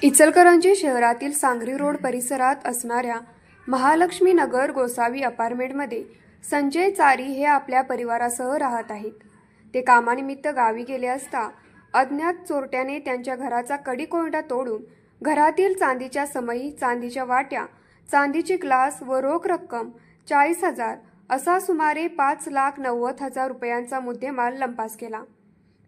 इचलकरंजी शहरातील सांगरी रोड परिसरात असणाऱ्या महालक्ष्मी नगर गोसावी अपार्टमेंटमध्ये संजय चारी हे आपल्या परिवारासह राहत आहेत। ते कामानिमित्त गावी गेले असता अज्ञात चोरट्याने त्यांच्या घराचा कडी-कोंडा तोडून घरातील चांदीच्या समई, चांदीच्या वाट्या, चांदीचे ग्लास व रोख रक्कम 40,000 असा सुमारे 5,90,000 रुपयांचा मुद्देमाल लंपास केला।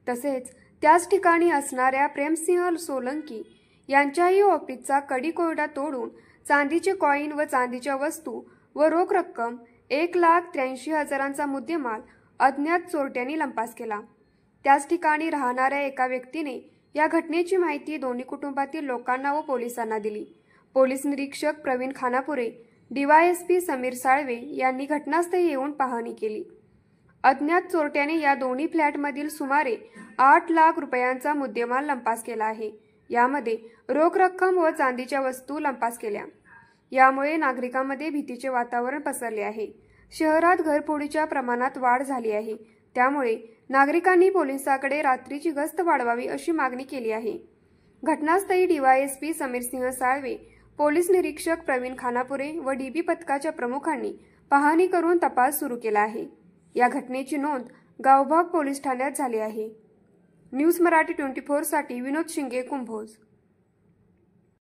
तसेच त्याच ठिकाणी असणाऱ्या प्रेमसिंह सोलंकी यांच्याही ऑफिसचा कडी-कोंडा तोडून चांदीचे कॉइन व चांदीच्या वस्तू व रोख रक्कम 1,83,000चा मुद्देमाल अज्ञात चोरट्यांनी लंपास केला। त्याच ठिकाणी राहणाऱ्या एका व्यक्तीने या घटनेची माहिती दोन्ही कुटुंबातील लोकांना व पोलिसांना दिली। पोलीस निरीक्षक प्रवीण खानापुरे, डीवायएसपी समीर साळवे यांनी घटनास्थळी येऊन पाहणी केली। अज्ञात चोरट्याने या दोन्ही फ्लॅटमधील सुमारे 8 लाख रुपयांचा मुद्देमाल लंपास केला आहे। यामध्ये रोख रक्कम व चांदीच्या वस्तू लंपास केल्या। यामुळे नागरिकांमध्ये भीतीचे वातावरण पसरले आहे। शहरात घरफोडीच्या प्रमाणात वाढ झाली आहे। त्यामुळे नागरिकांनी पोलिसांकडे रात्रीची गस्त वाढवावी अशी मागणी केली आहे। घटनास्थळी डीवायएसपी समीरसिंह साळवे, पोलीस निरीक्षक प्रवीण खानापुरे व डीबी पथकाच्या प्रमुखांनी पाहणी करून तपास सुरू केला आहे। या घटनेची नोंद गावभाग पोलीस ठाण्यात झाली आहे। न्यूज मराठी 24 साठी विनोद शिंगे, कुंभोज।